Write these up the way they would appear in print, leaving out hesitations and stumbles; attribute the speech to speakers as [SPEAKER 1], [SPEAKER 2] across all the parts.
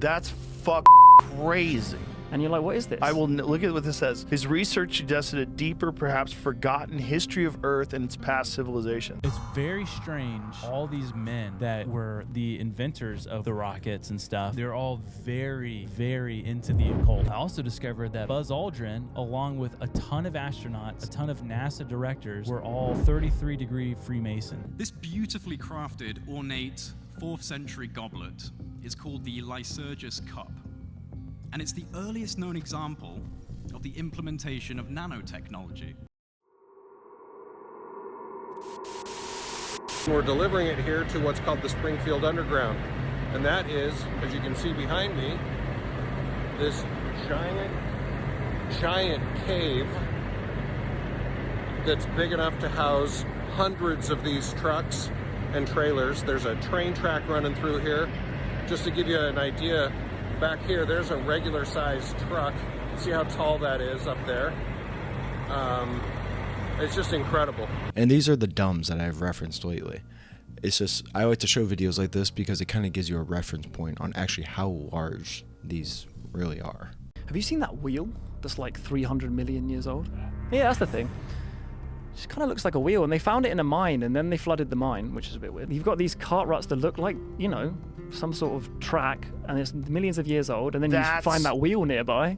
[SPEAKER 1] That's crazy.
[SPEAKER 2] And you're like, what is this?
[SPEAKER 1] Look at what this says. His research suggested a deeper, perhaps forgotten history of Earth and its past civilization.
[SPEAKER 3] It's very strange. All these men that were the inventors of the rockets and stuff, they're all very, very into the occult. I also discovered that Buzz Aldrin, along with a ton of astronauts, a ton of NASA directors, were all 33-degree Freemason.
[SPEAKER 4] This beautifully crafted, ornate, 4th century goblet is called the Lycurgus Cup. And it's the earliest known example of the implementation of nanotechnology.
[SPEAKER 5] We're delivering it here to what's called the Springfield Underground. And that is, as you can see behind me, this giant cave that's big enough to house hundreds of these trucks and trailers. There's a train track running through here. Just to give you an idea, back here, there's a regular sized truck. See how tall that is up there? It's just incredible.
[SPEAKER 6] And these are the dumbs that I've referenced lately. It's just, I like to show videos like this because it kind of gives you a reference point on actually how large these really are.
[SPEAKER 2] Have you seen that wheel that's like 300 million years old? Yeah, that's the thing. It just kind of looks like a wheel, and they found it in a mine, and then they flooded the mine, which is a bit weird. You've got these cart ruts that look like, you know, some sort of track, and it's millions of years old, and then you find that wheel nearby.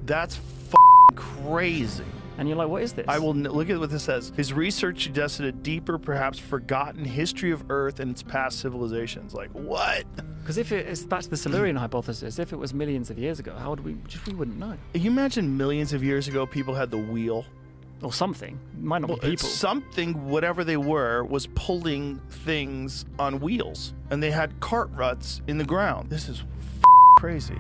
[SPEAKER 1] That's crazy.
[SPEAKER 2] And you're like, what is this?
[SPEAKER 1] Look at what this says. His research suggested a deeper, perhaps forgotten history of Earth and its past civilizations. Like, what?
[SPEAKER 2] Because if it's back to the Silurian hypothesis, if it was millions of years ago, how would we wouldn't know?
[SPEAKER 1] Can you imagine millions of years ago people had the wheel?
[SPEAKER 2] Or something. It might not be people.
[SPEAKER 1] Something, whatever they were, was pulling things on wheels. And they had cart ruts in the ground. This is crazy.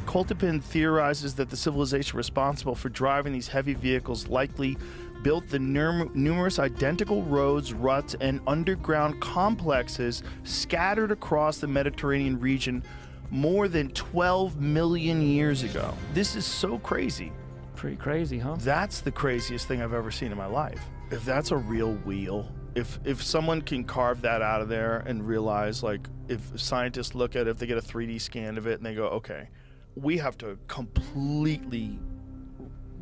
[SPEAKER 1] Koltepin theorizes that the civilization responsible for driving these heavy vehicles likely built the numerous identical roads, ruts, and underground complexes scattered across the Mediterranean region more than 12 million years ago. This is so crazy.
[SPEAKER 2] Pretty crazy, huh?
[SPEAKER 1] That's the craziest thing I've ever seen in my life. If that's a real wheel, if someone can carve that out of there and realize, like, if scientists look at it, if they get a 3D scan of it and they go, okay, we have to completely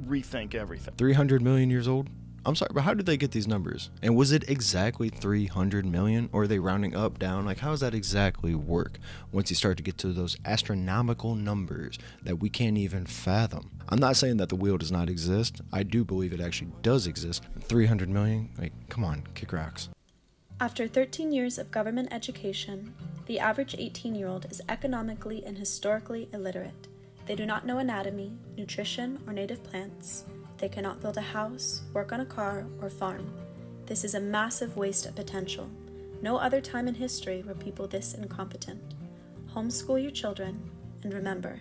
[SPEAKER 1] rethink everything.
[SPEAKER 6] 300 million years old? I'm sorry, but how did they get these numbers? And was it exactly 300 million, or are they rounding up, down? Like, how does that exactly work once you start to get to those astronomical numbers that we can't even fathom? I'm not saying that the wheel does not exist. I do believe it actually does exist. 300 million? Like, come on, kick rocks.
[SPEAKER 7] After 13 years of government education, the average 18-year-old is economically and historically illiterate. They do not know anatomy, nutrition, or native plants. They cannot build a house, work on a car, or farm. This is a massive waste of potential. No other time in history were people this incompetent. Homeschool your children, and remember,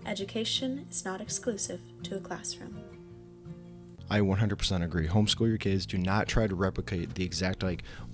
[SPEAKER 7] education is not exclusive to a classroom.
[SPEAKER 6] I 100% agree. Homeschool your kids. Do not try to replicate the exact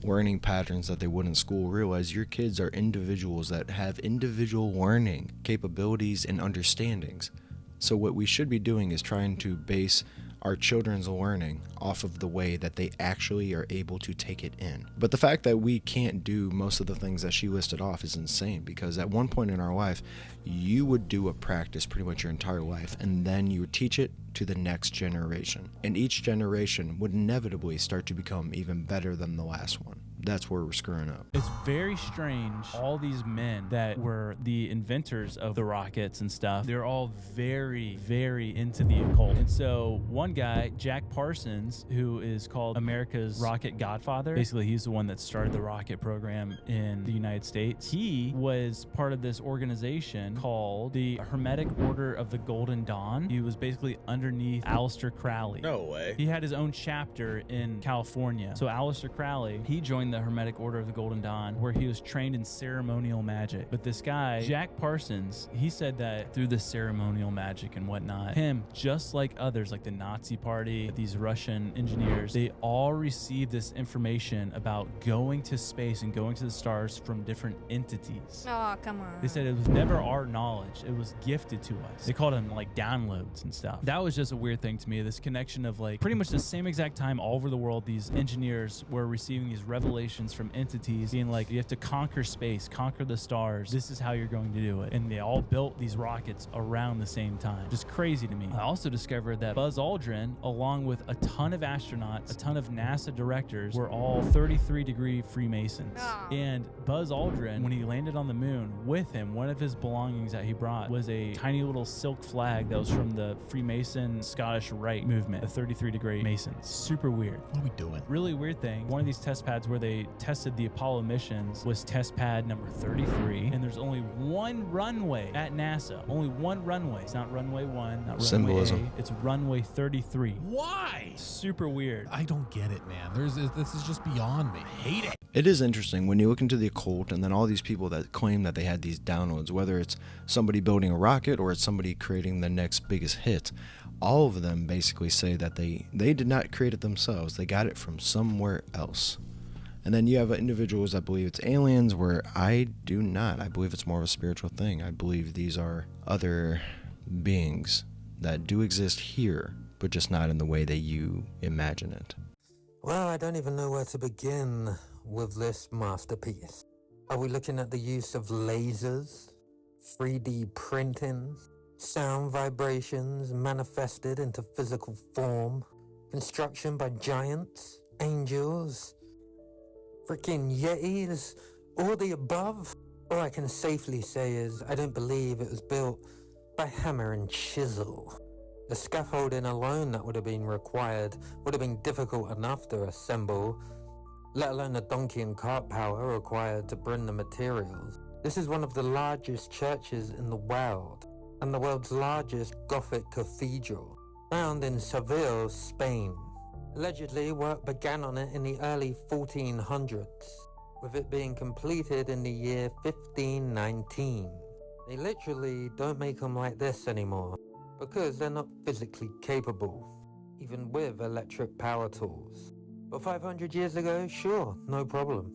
[SPEAKER 6] learning patterns that they would in school. Realize your kids are individuals that have individual learning capabilities and understandings. So what we should be doing is trying to base our children's learning off of the way that they actually are able to take it in. But the fact that we can't do most of the things that she listed off is insane, because at one point in our life, you would do a practice pretty much your entire life, and then you would teach it to the next generation. And each generation would inevitably start to become even better than the last one. That's where we're screwing up.
[SPEAKER 3] It's very strange. All these men that were the inventors of the rockets and stuff, they're all very, very into the occult. And so one guy, Jack Parsons, who is called America's rocket godfather, basically he's the one that started the rocket program in the United States. He was part of this organization called the Hermetic Order of the Golden Dawn. He was basically underneath Aleister Crowley.
[SPEAKER 6] No way.
[SPEAKER 3] He had his own chapter in California. So Aleister Crowley, he joined the Hermetic Order of the Golden Dawn, where he was trained in ceremonial magic. But this guy, Jack Parsons, he said that through the ceremonial magic and whatnot, him, just like others, like the Nazi Party, these Russian engineers, they all received this information about going to space and going to the stars from different entities.
[SPEAKER 8] Oh, come on.
[SPEAKER 3] They said it was never our knowledge. It was gifted to us. They called them like downloads and stuff. That was just a weird thing to me, this connection of like pretty much the same exact time all over the world, these engineers were receiving these revelations revelations from entities being like, you have to conquer space, conquer the stars. This is how you're going to do it. And they all built these rockets around the same time. Just crazy to me. I also discovered that Buzz Aldrin, along with a ton of astronauts, a ton of NASA directors, were all 33-degree Freemasons. And Buzz Aldrin, when he landed on the moon, with him, one of his belongings that he brought was a tiny little silk flag that was from the Freemason Scottish Rite movement, the 33-degree Masons. Super weird.
[SPEAKER 8] What are we doing?
[SPEAKER 3] Really weird thing. One of these test pads where they tested the Apollo missions was test pad number 33, and there's only one runway at NASA. Only one runway. It's not runway 1, not
[SPEAKER 6] Symbolism.
[SPEAKER 3] runway A. It's runway 33.
[SPEAKER 8] Why?
[SPEAKER 3] Super weird.
[SPEAKER 8] I don't get it, man. This is just beyond me. I hate it.
[SPEAKER 6] It is interesting when you look into the occult and then all these people that claim that they had these downloads, whether it's somebody building a rocket or it's somebody creating the next biggest hit, all of them basically say that they did not create it themselves. They got it from somewhere else. And then you have individuals that believe it's aliens, where I do not. I believe it's more of a spiritual thing. I believe these are other beings that do exist here, but just not in the way that you imagine it.
[SPEAKER 9] Well, I don't even know where to begin with this masterpiece. Are we looking at the use of lasers, 3D printing, sound vibrations manifested into physical form, construction by giants, angels, freaking yetis, all the above? All I can safely say is I don't believe it was built by hammer and chisel. The scaffolding alone that would have been required would have been difficult enough to assemble, let alone the donkey and cart power required to bring the materials. This is one of the largest churches in the world, and the world's largest Gothic cathedral, found in Seville, Spain. Allegedly, work began on it in the early 1400s, with it being completed in the year 1519. They literally don't make them like this anymore, because they're not physically capable, even with electric power tools. But 500 years ago, sure, no problem.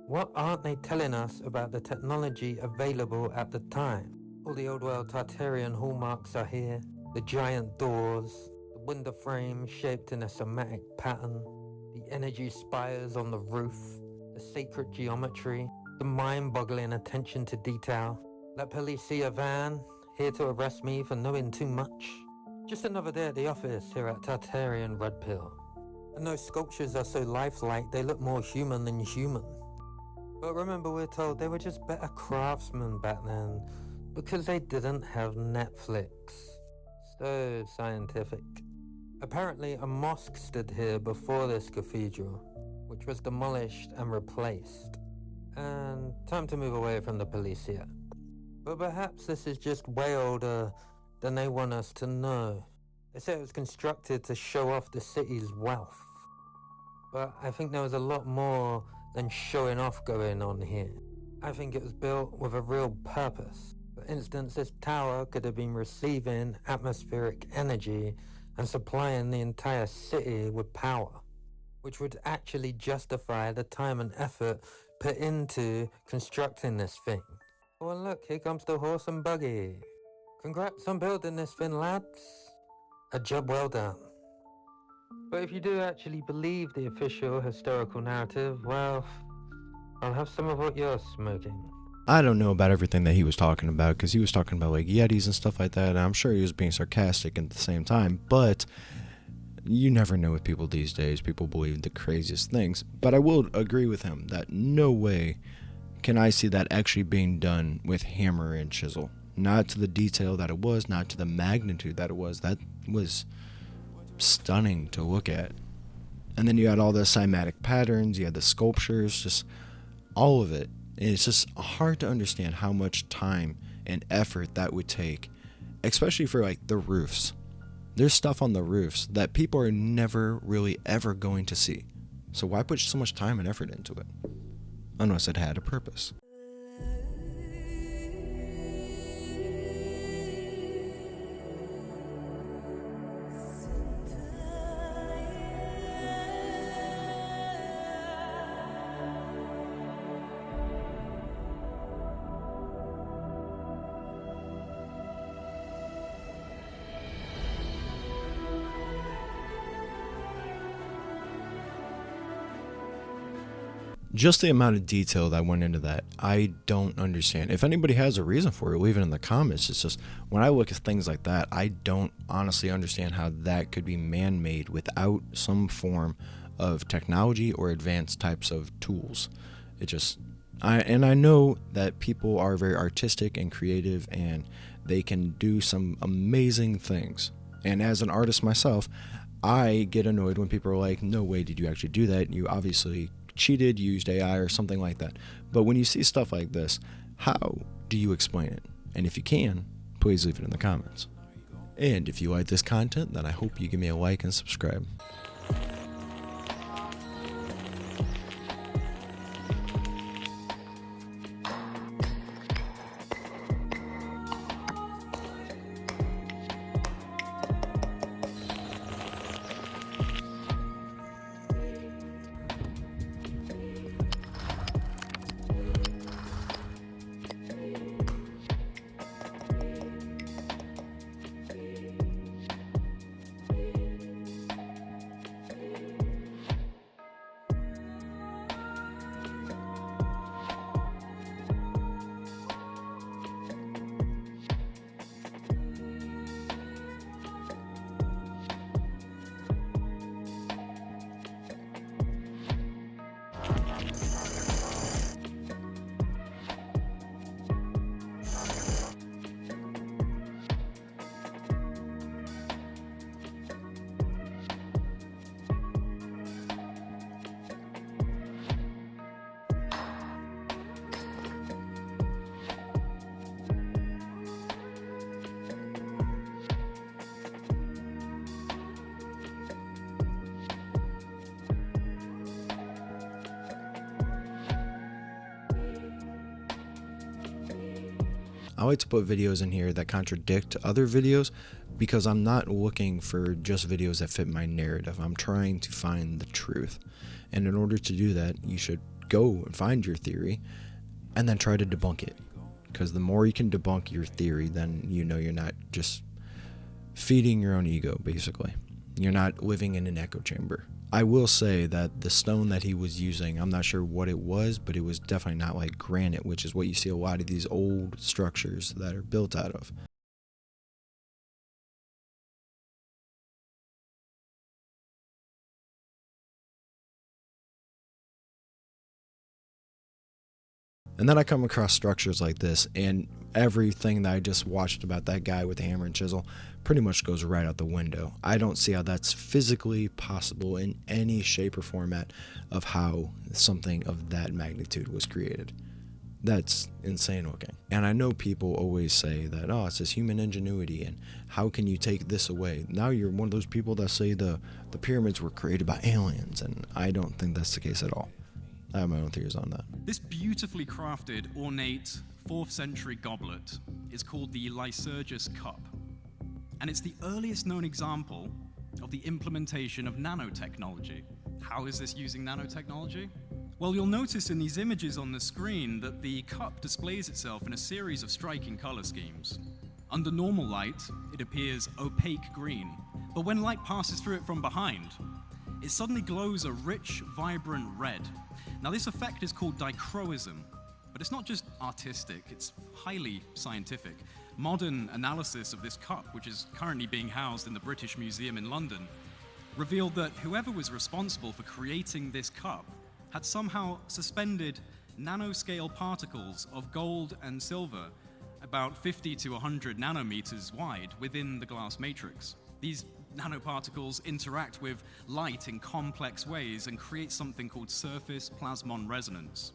[SPEAKER 9] What aren't they telling us about the technology available at the time? All the old world Tartarian hallmarks are here, the giant doors, the window frame shaped in a somatic pattern, the energy spires on the roof, the sacred geometry, the mind-boggling attention to detail. Let police see a van, here to arrest me for knowing too much. Just another day at the office here at Tartarian Red Pill. And those sculptures are so lifelike, they look more human than human. But remember, we're told they were just better craftsmen back then, because they didn't have Netflix. So scientific. Apparently, a mosque stood here before this cathedral, which was demolished and replaced. And time to move away from the police here. But perhaps this is just way older than they want us to know. They say it was constructed to show off the city's wealth. But I think there was a lot more than showing off going on here. I think it was built with a real purpose. For instance, this tower could have been receiving atmospheric energy and supplying the entire city with power, which would actually justify the time and effort put into constructing this thing. Oh, and look, here comes the horse and buggy. Congrats on building this thing, lads. A job well done. But if you do actually believe the official historical narrative, well, I'll have some of what you're smoking.
[SPEAKER 6] I don't know about everything that he was talking about, because he was talking about like Yetis and stuff like that, and I'm sure he was being sarcastic at the same time, but you never know with people these days. People believe the craziest things. But I will agree with him that no way can I see that actually being done with hammer and chisel. Not to the detail that it was, not to the magnitude that it was. That was stunning to look at. And then you had all the cymatic patterns, you had the sculptures, just all of it. And it's just hard to understand how much time and effort that would take, especially for like the roofs. There's stuff on the roofs that people are never really ever going to see. So why put so much time and effort into it? Unless it had a purpose. Just the amount of detail that went into that, I don't understand. If anybody has a reason for it, leave it in the comments. It's just, when I look at things like that, I don't honestly understand how that could be man-made without some form of technology or advanced types of tools. It just, I know that people are very artistic and creative, and they can do some amazing things. And as an artist myself, I get annoyed when people are like, no way did you actually do that. You obviously cheated, used AI or something like that. But when you see stuff like this, how do you explain it? And if you can, please leave it in the comments. And if you like this content, then I hope you give me a like and subscribe. I like to put videos in here that contradict other videos because I'm not looking for just videos that fit my narrative. I'm trying to find the truth. And in order to do that, you should go and find your theory and then try to debunk it. Because the more you can debunk your theory, then you know you're not just feeding your own ego, basically. You're not living in an echo chamber. I will say that the stone that he was using, I'm not sure what it was, but it was definitely not like granite, which is what you see a lot of these old structures that are built out of. And then I come across structures like this, and everything that I just watched about that guy with the hammer and chisel pretty much goes right out the window. I don't see how that's physically possible in any shape or format of how something of that magnitude was created. That's insane looking. And I know people always say that, oh, it's this human ingenuity, and how can you take this away? Now you're one of those people that say the pyramids were created by aliens, and I don't think that's the case at all. I have my own theories on that.
[SPEAKER 4] This beautifully crafted, ornate 4th century goblet is called the Lycurgus cup. And it's the earliest known example of the implementation of nanotechnology. How is this using nanotechnology? Well, you'll notice in these images on the screen that the cup displays itself in a series of striking color schemes. Under normal light, it appears opaque green, but when light passes through it from behind, it suddenly glows a rich, vibrant red. Now, this effect is called dichroism, but it's not just artistic, it's highly scientific. Modern analysis of this cup, which is currently being housed in the British Museum in London, revealed that whoever was responsible for creating this cup had somehow suspended nanoscale particles of gold and silver about 50 to 100 nanometers wide within the glass matrix. These nanoparticles interact with light in complex ways and create something called surface plasmon resonance.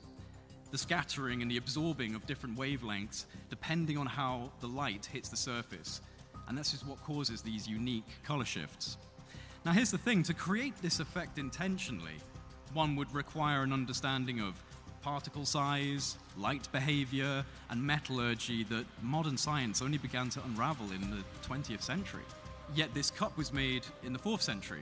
[SPEAKER 4] The scattering and the absorbing of different wavelengths depending on how the light hits the surface. And this is what causes these unique color shifts. Now here's the thing, to create this effect intentionally, one would require an understanding of particle size, light behavior, and metallurgy that modern science only began to unravel in the 20th century. Yet this cup was made in the 4th century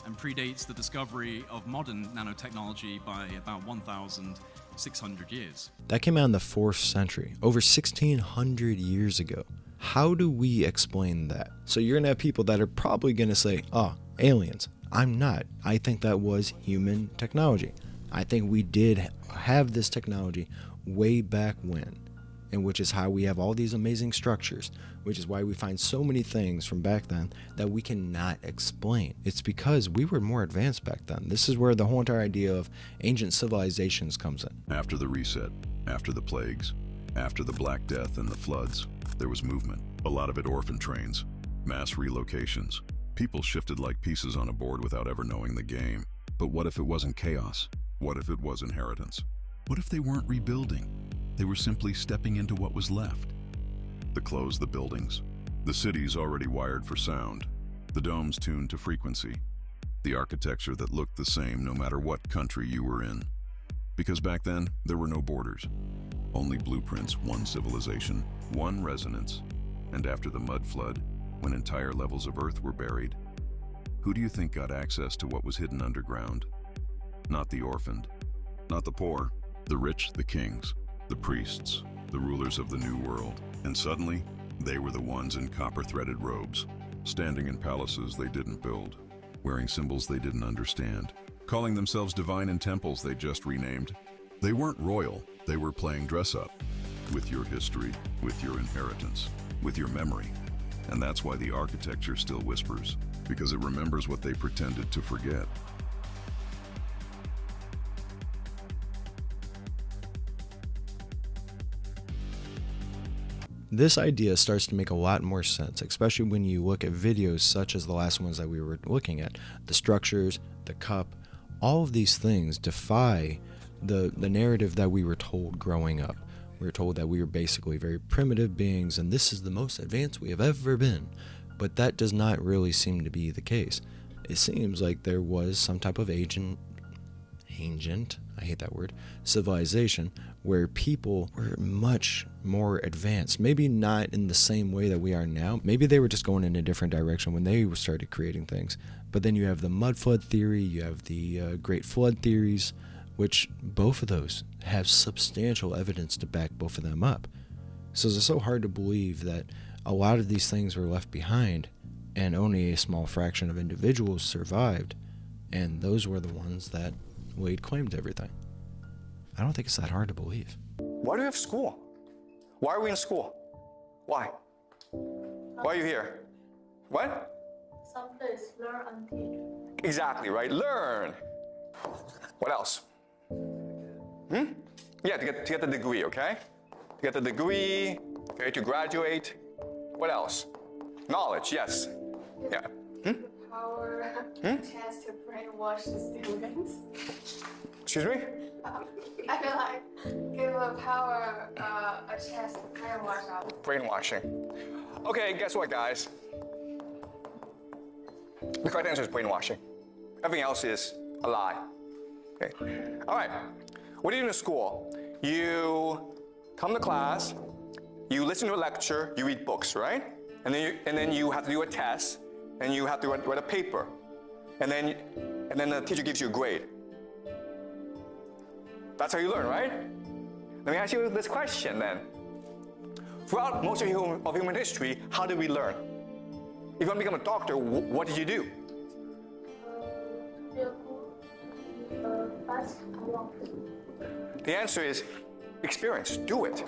[SPEAKER 4] and predates the discovery of modern nanotechnology by about 1,600 years.
[SPEAKER 6] That came out in the 4th century, over 1,600 years ago. How do we explain that? So you're going to have people that are probably going to say, oh, aliens. I'm not. I think that was human technology. I think we did have this technology way back when, and which is how we have all these amazing structures, which is why we find so many things from back then that we cannot explain. It's because we were more advanced back then. This is where the whole entire idea of ancient civilizations comes in.
[SPEAKER 10] After the reset, after the plagues, after the Black Death and the floods, there was movement. A lot of it orphan trains, mass relocations. People shifted like pieces on a board without ever knowing the game. But what if it wasn't chaos? What if it was inheritance? What if they weren't rebuilding? They were simply stepping into what was left. The clothes, the buildings, the cities already wired for sound, the domes tuned to frequency, the architecture that looked the same no matter what country you were in. Because back then, there were no borders. Only blueprints, one civilization, one resonance. And after the mud flood, when entire levels of Earth were buried, who do you think got access to what was hidden underground? Not the orphaned, not the poor, the rich, the kings, the priests, the rulers of the New World. And suddenly, they were the ones in copper-threaded robes, standing in palaces they didn't build, wearing symbols they didn't understand, calling themselves divine in temples they just renamed. They weren't royal, they were playing dress-up, with your history, with your inheritance, with your memory. And that's why the architecture still whispers, because it remembers what they pretended to forget.
[SPEAKER 6] This idea starts to make a lot more sense, especially when you look at videos such as the last ones that we were looking at. The structures, the cup, all of these things defy the narrative that we were told growing up. We were told that we were basically very primitive beings and this is the most advanced we have ever been. But that does not really seem to be the case. It seems like there was some type of ancient, I hate that word, civilization where people were much more advanced. Maybe not in the same way that we are now. Maybe they were just going in a different direction when they started creating things. But then you have the mud flood theory, you have the great flood theories, which both of those have substantial evidence to back both of them up. So it's so hard to believe that a lot of these things were left behind and only a small fraction of individuals survived, and those were the ones that laid claim to everything. I don't think it's that hard to believe.
[SPEAKER 11] Why do we have school? Why are we in school? Why? Why are you here? What?
[SPEAKER 12] Some place learn and teach.
[SPEAKER 11] Exactly, right? Learn. What else? Yeah, to get the degree, okay? To get the degree, okay, to graduate. What else? Knowledge, yes. Yeah.
[SPEAKER 12] Power, chance to brainwash the students.
[SPEAKER 11] Excuse me?
[SPEAKER 12] I feel like give a power a chance to brainwash us.
[SPEAKER 11] Brainwashing. Okay, guess what, guys? The correct answer is brainwashing. Everything else is a lie. Okay. All right. What do you do in school? You come to class, you listen to a lecture, you read books, right? And then you have to do a test, and you have to write a paper, and then the teacher gives you a grade. That's how you learn, right? Let me ask you this question then. Throughout most of human history, how did we learn? If you want to become a doctor, what did you do? The answer is experience. Do it.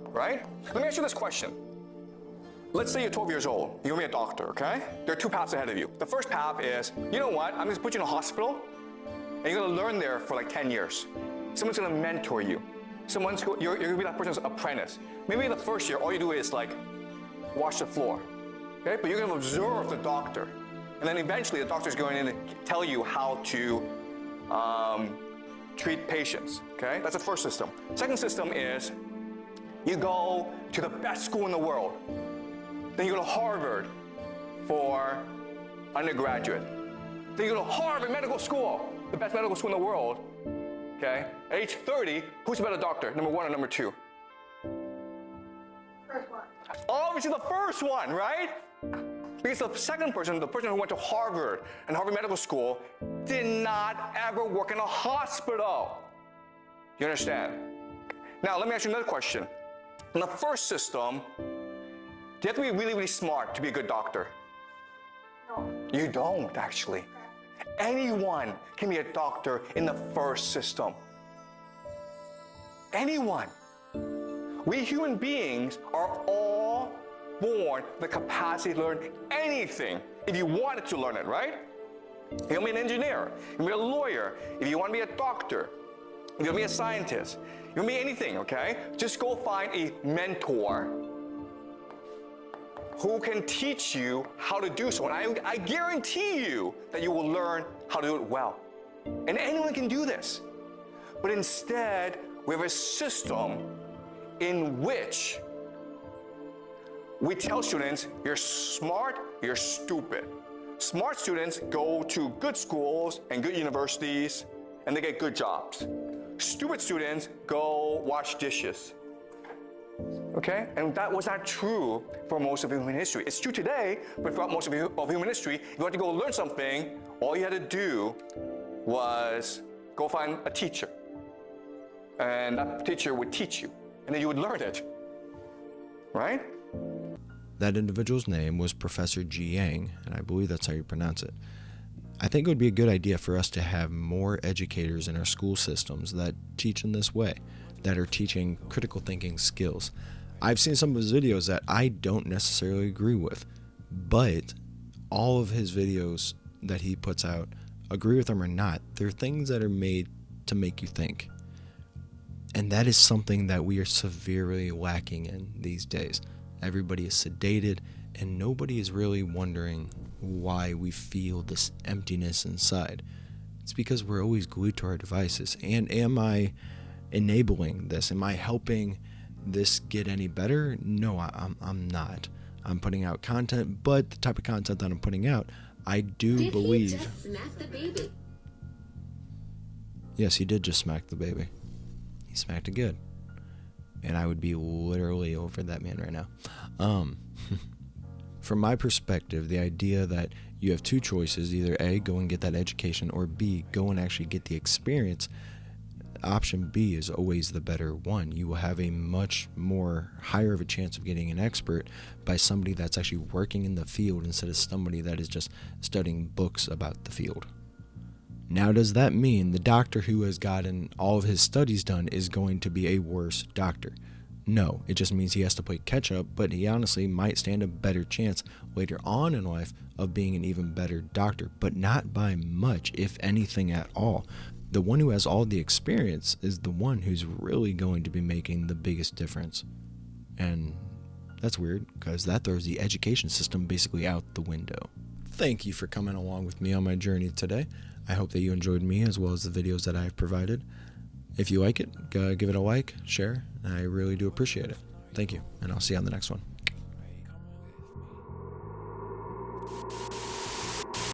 [SPEAKER 11] Right? Let me ask you this question. Let's say you're 12 years old. You're going to be a doctor, okay? There are two paths ahead of you. The first path is, you know what? I'm going to put you in a hospital, and you're going to learn there for like 10 years. Someone's going to mentor you. You're going to be that person's apprentice. Maybe the first year, all you do is like wash the floor. Okay? But you're going to observe the doctor. And then eventually the doctor's going in to tell you how to treat patients. Okay? That's the first system. Second system is you go to the best school in the world. Then you go to Harvard for undergraduate. Then you go to Harvard Medical School, the best medical school in the world. Okay? At age 30, who's a better doctor, number one or number two?
[SPEAKER 12] First one.
[SPEAKER 11] Obviously the first one, right? Because the second person, the person who went to Harvard and Harvard Medical School, did not ever work in a hospital. You understand? Now, let me ask you another question. In the first system, do you have to be really, really smart to be a good doctor?
[SPEAKER 12] No.
[SPEAKER 11] You don't, actually. Anyone can be a doctor in the first system. Anyone. We human beings are all born with the capacity to learn anything if you wanted to learn it, right? You want to be an engineer, you want to be a lawyer, if you want to be a doctor, if you want to be a scientist, you want to be anything, okay? Just go find a mentor who can teach you how to do so. And I guarantee you that you will learn how to do it well. And anyone can do this. But instead, we have a system in which we tell students, you're smart, you're stupid. Smart students go to good schools and good universities, and they get good jobs. Stupid students go wash dishes. Okay? And that was not true for most of human history. It's true today, but throughout most of human history, if you had to go learn something, all you had to do was go find a teacher. And that teacher would teach you, and then you would learn it. Right?
[SPEAKER 6] That individual's name was Professor Ji Yang, and I believe that's how you pronounce it. I think it would be a good idea for us to have more educators in our school systems that teach in this way, that are teaching critical thinking skills. I've seen some of his videos that I don't necessarily agree with, but all of his videos that he puts out, agree with them or not, they're things that are made to make you think. And that is something that we are severely lacking in these days. Everybody is sedated, and nobody is really wondering why we feel this emptiness inside. It's because we're always glued to our devices. And am I enabling this? Am I helping this get any better? No, I'm not. I'm putting out content, but the type of content that I'm putting out, I do believe...
[SPEAKER 13] Did he just smack the baby?
[SPEAKER 6] Yes, he did just smack the baby. He smacked it good. And I would be literally over that man right now. From my perspective, the idea that you have two choices, either A, go and get that education, or B, go and actually get the experience, option B is always the better one. You will have a much more higher of a chance of getting an expert by somebody that's actually working in the field instead of somebody that is just studying books about the field. Now, does that mean the doctor who has gotten all of his studies done is going to be a worse doctor? No, it just means he has to play catch up, but he honestly might stand a better chance later on in life of being an even better doctor, but not by much, if anything at all. The one who has all the experience is the one who's really going to be making the biggest difference. And that's weird, because that throws the education system basically out the window. Thank you for coming along with me on my journey today. I hope that you enjoyed me as well as the videos that I've provided. If you like it, give it a like, share. I really do appreciate it. Thank you, and I'll see you on the next one.